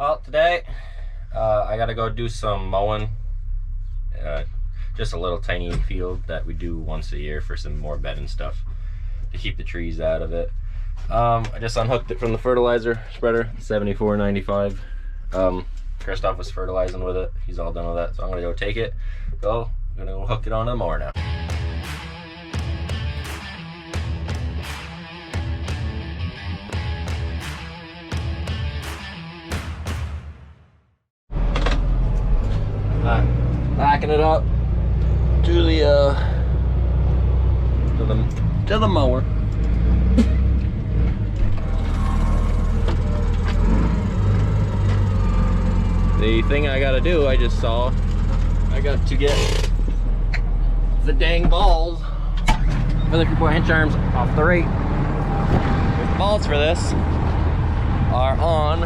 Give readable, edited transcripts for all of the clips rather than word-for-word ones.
Well, today I gotta go do some mowing. Just a little tiny field that we do once a year for some more bedding stuff to keep the trees out of it. I just unhooked it from the fertilizer spreader, 7495. Christoph was fertilizing with it. He's all done with that, so I'm gonna go take it. So I'm gonna go hook it onto the mower now. Backing it up to the mower. The thing I gotta do, I just saw, I got to get the dang balls for the 3.5-inch arms off the rate. The balls for this are on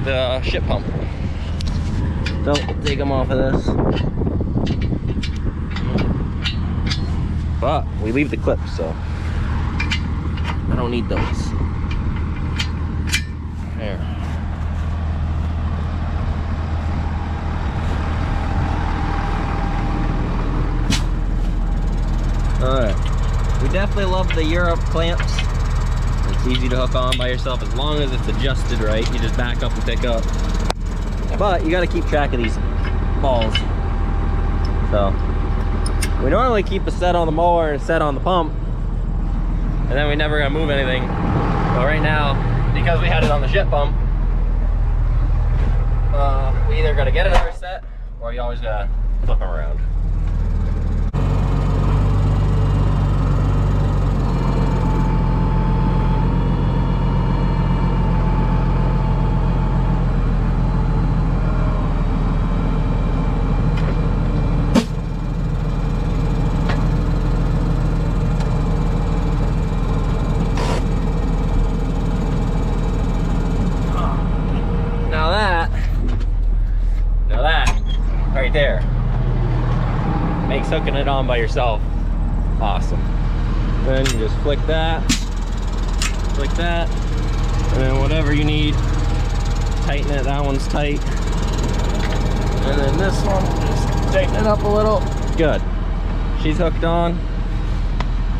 the ship pump. So we'll take them off of this. But we leave the clips, so I don't need those. There. Alright. We definitely love the Europe clamps. It's easy to hook on by yourself as long as it's adjusted right. You just back up and pick up. But you got to keep track of these balls. So we normally keep a set on the mower and a set on the pump, and then we never gonna move anything. But right now, because we had it on the ship pump, we either gotta get another set or you always gotta flip them around. Right there makes hooking it on by yourself awesome. Then you just flick that, and then whatever you need, tighten it. That one's tight, and then this one, just tighten it up a little. Good. She's hooked on.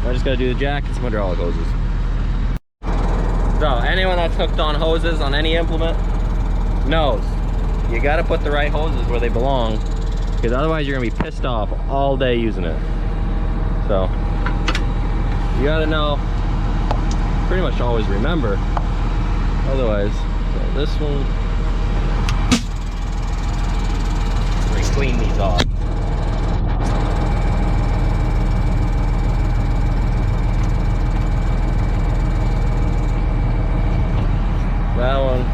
I just gotta do the jack and some hydraulic hoses. So anyone that's hooked on hoses on any implement knows you gotta put the right hoses where they belong, because otherwise you're gonna be pissed off all day using it. So you gotta know, pretty much always remember, otherwise. So this one, let me clean these off. That one,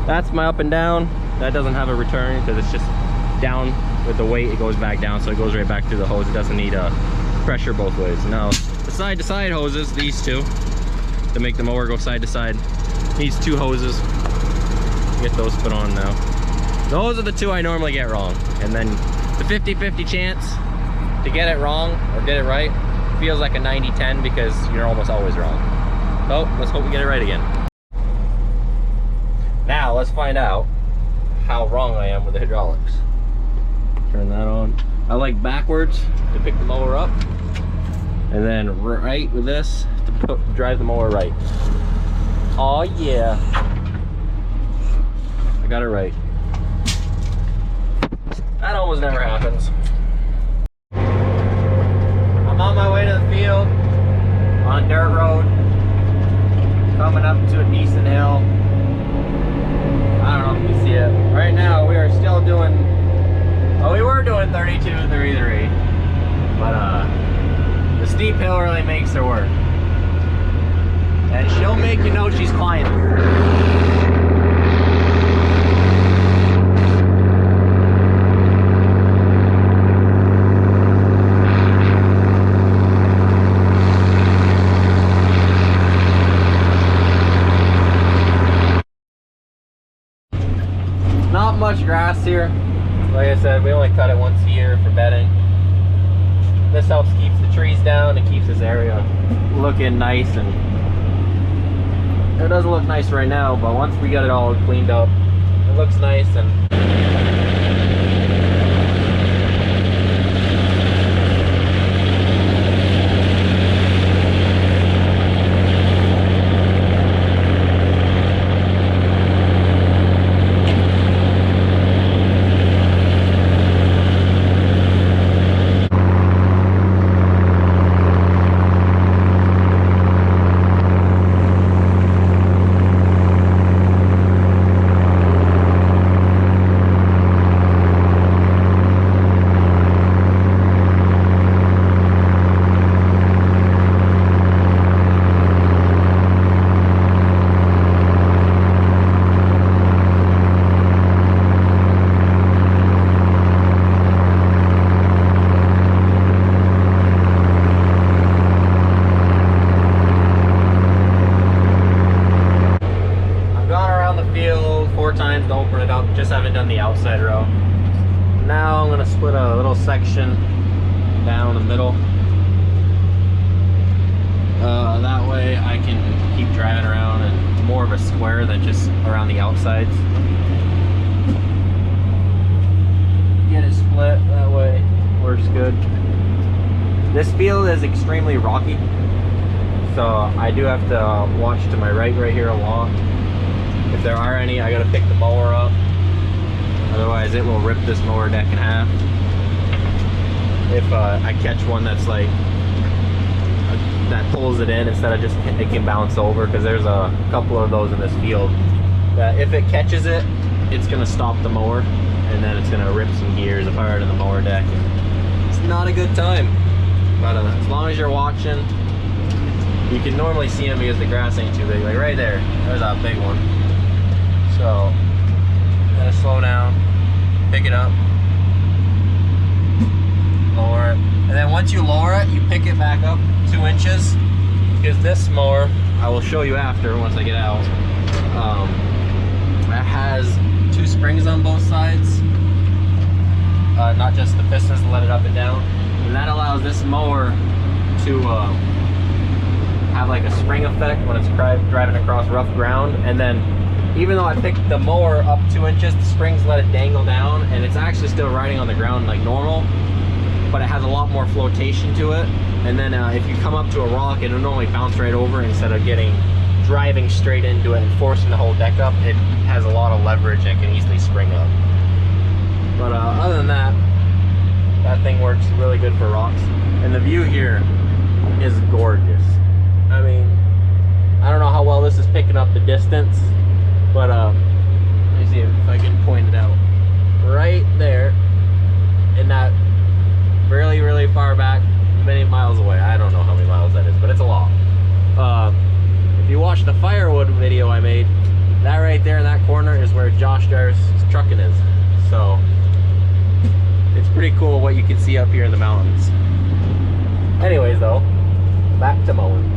that's my up and down. That doesn't have a return because it's just down with the weight. It goes back down, so it goes right back through the hose. It doesn't need pressure both ways. Now the side to side hoses, these two, to make the mower go side to side, needs two hoses. Get those put on now. Those are the two I normally get wrong, and then the 50-50 chance to get it wrong or get it right feels like a 90-10 because you're almost always wrong. So let's hope we get it right again. Now let's find out how wrong I am with the hydraulics. Turn that on. I like backwards to pick the mower up, and then right with this to drive the mower right. Oh yeah, I got it right. That almost never happens. I'm on my way to the field on a dirt road, coming up to a decent hill. I don't know if you see it. Right now we are still doing, well, we were doing 32, 33, but the steep hill really makes her work. And she'll make you know she's climbing. Not much grass here. Like I said, we only cut it once a year for bedding. This helps keep the trees down and keeps this area looking nice and it doesn't look nice right now, but once we get it all cleaned up, it looks nice. And times to open it up, just haven't done the outside row. Now I'm gonna split a little section down the middle. That way I can keep driving around and more of a square than just around the outsides. Get it split, that way works good. This field is extremely rocky, so I do have to watch to my right here a lot. If there are any, I gotta pick the mower up. Otherwise it will rip this mower deck in half. If I catch one that's like, that pulls it in instead of just, it can bounce over, because there's a couple of those in this field that if it catches it, it's gonna stop the mower, and then it's gonna rip some gears apart in the mower deck. It's not a good time. But as long as you're watching, you can normally see them because the grass ain't too big. Like right there, there's a big one. So, you gotta slow down, pick it up, lower it. And then once you lower it, you pick it back up 2 inches. Because this mower, I will show you after once I get out, it has 2 springs on both sides. Not just the pistons to let it up and down. And that allows this mower to have like a spring effect when it's driving across rough ground. And then even though I picked the mower up 2 inches, the springs let it dangle down, and it's actually still riding on the ground like normal, but it has a lot more flotation to it. And then if you come up to a rock, it'll normally bounce right over instead of driving straight into it and forcing the whole deck up. It has a lot of leverage and can easily spring up. But other than that, that thing works really good for rocks. And the view here is gorgeous. I mean, I don't know how well this is picking up the distance, but let me see if I can point it out. Right there, in that really, really far back, many miles away. I don't know how many miles that is, but it's a lot. If you watch the firewood video I made, that right there in that corner is where Josh Jar's trucking is. So it's pretty cool what you can see up here in the mountains. Anyways though, back to mowing.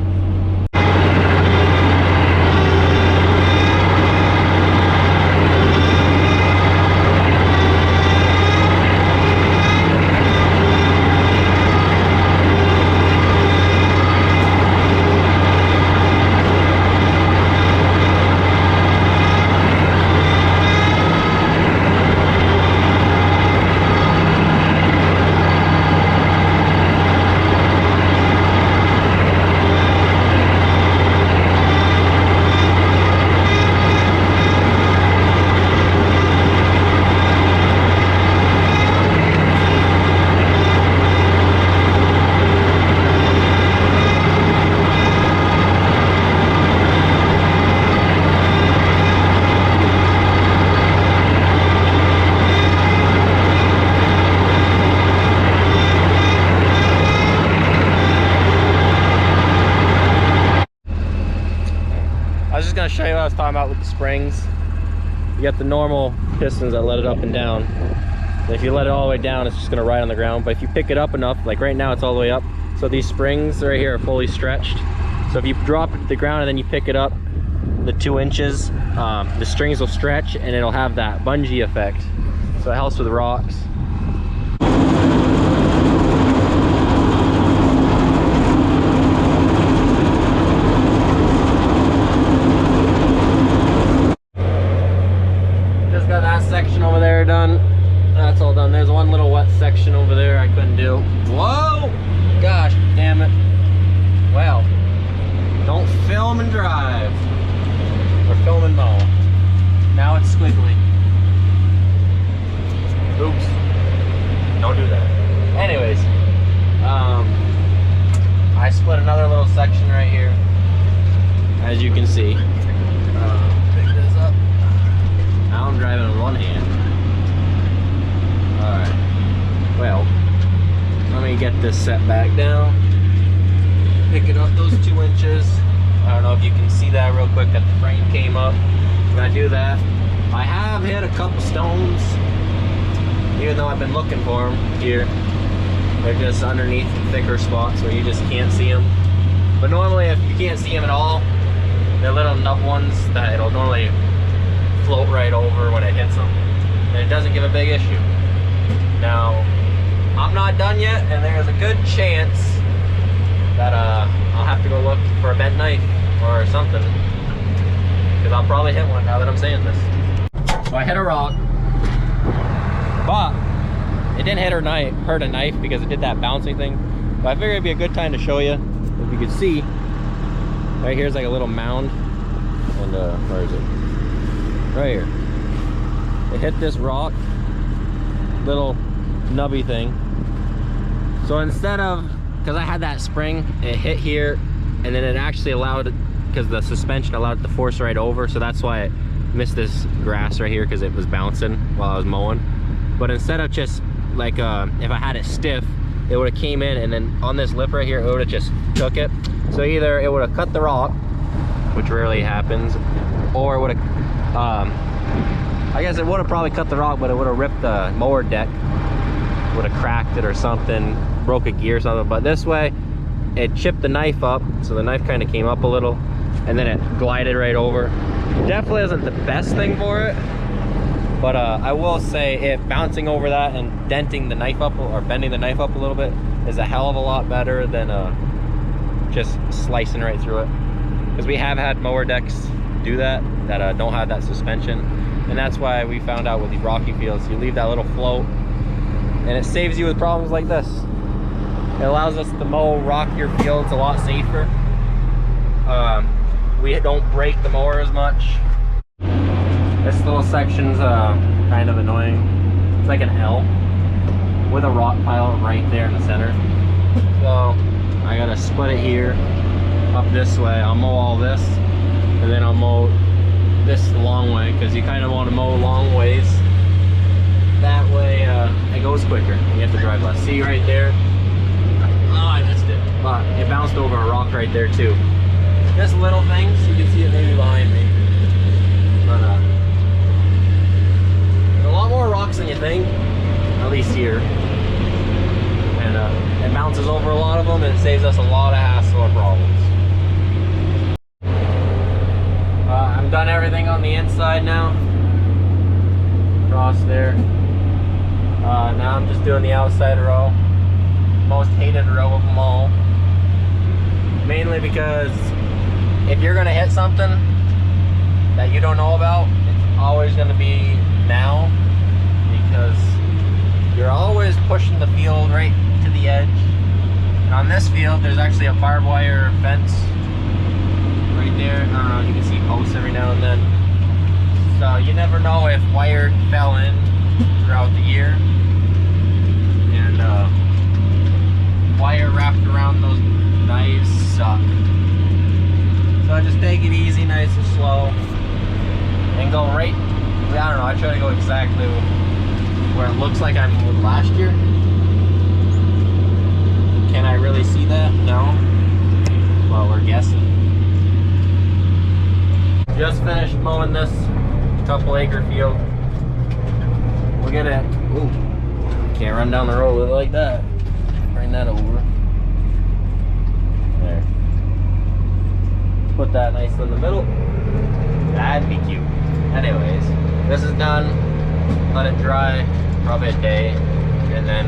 Gonna show you what I was talking about with the springs. You got the normal pistons that let it up and down. And if you let it all the way down, it's just gonna ride on the ground. But if you pick it up enough, like right now it's all the way up, so these springs right here are fully stretched. So if you drop it to the ground and then you pick it up the 2 inches, the strings will stretch and it'll have that bungee effect. So it helps with rocks. done. That's all done. There's one little wet section over there I couldn't do. Whoa! Gosh, damn it. Well, don't film and drive. Or film and mow. Now it's squiggly. Oops. Don't do that. Anyways, I split another little section right here. As you can see. Pick this up. Now I'm driving with one hand. Alright. Well, let me get this set back down. Pick it up those 2 inches. I don't know if you can see that real quick, that the frame came up. When I do that, I have hit a couple stones, even though I've been looking for them here. They're just underneath the thicker spots where you just can't see them. But normally, if you can't see them at all, they're little nub ones that it'll normally float right over when it hits them. And it doesn't give a big issue. Now, I'm not done yet, and there's a good chance that I'll have to go look for a bent knife or something, because I'll probably hit one now that I'm saying this. So I hit a rock, but it didn't hurt a knife because it did that bouncing thing. But I figured it'd be a good time to show you. If you could see, right here's like a little mound, and where is it? Right here. It hit this rock, little nubby thing. So instead of, because I had that spring, it hit here, and then it actually allowed, because the suspension allowed it to force right over, so that's why it missed this grass right here, because it was bouncing while I was mowing. But instead of just like if I had it stiff, it would have came in, and then on this lip right here, it would have just took it. So either it would have cut the rock, which rarely happens, or it would have I guess it would have probably cut the rock, but it would have ripped the mower deck, would have cracked it or something, broke a gear or something. But this way, it chipped the knife up, so the knife kind of came up a little, and then it glided right over. Definitely isn't the best thing for it, but I will say it bouncing over that and denting the knife up, or bending the knife up a little bit, is a hell of a lot better than just slicing right through it. Because we have had mower decks do that don't have that suspension, and that's why we found out with these rocky fields, you leave that little float, and it saves you with problems like this. It allows us to mow rockier fields a lot safer. We don't break the mower as much. This little section's kind of annoying. It's like an L with a rock pile right there in the center. So I gotta split it here, up this way. I'll mow all this, and then I'll mow this long way, because you kind of want to mow long ways. That way it goes quicker. You have to drive less. See right there? Oh, I missed it. But it bounced over a rock right there too. Just little things. You can see it maybe behind me. But there's a lot more rocks than you think, at least here. And it bounces over a lot of them, and it saves us a lot of hassle or problems. I've done everything on the inside now. Across there. Now I'm just doing the outside row. Most hated row of them all. Mainly because if you're gonna hit something that you don't know about, it's always gonna be now, because you're always pushing the field right to the edge. And on this field, there's actually a barbed wire fence right there. I don't know, you can see posts every now and then. So you never know if wire fell in throughout the year, and wire wrapped around those knives suck. So just take it easy, nice and slow, and go right, I don't know, I try to go exactly where it looks like I mowed last year. Can I really see that? No. Well, we're guessing. Just finished mowing this couple acre field. We'll get it. Ooh, can't run down the road with it like that. Bring that over. There. Put that nice in the middle. That'd be cute. Anyways, this is done. Let it dry, probably a day, and then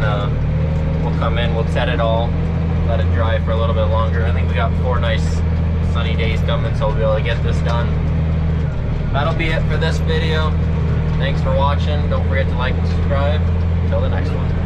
we'll come in, we'll set it all, let it dry for a little bit longer. I think we got 4 nice sunny days coming, so we'll be able to get this done. That'll be it for this video. Thanks for watching. Don't forget to like and subscribe. Until the next one.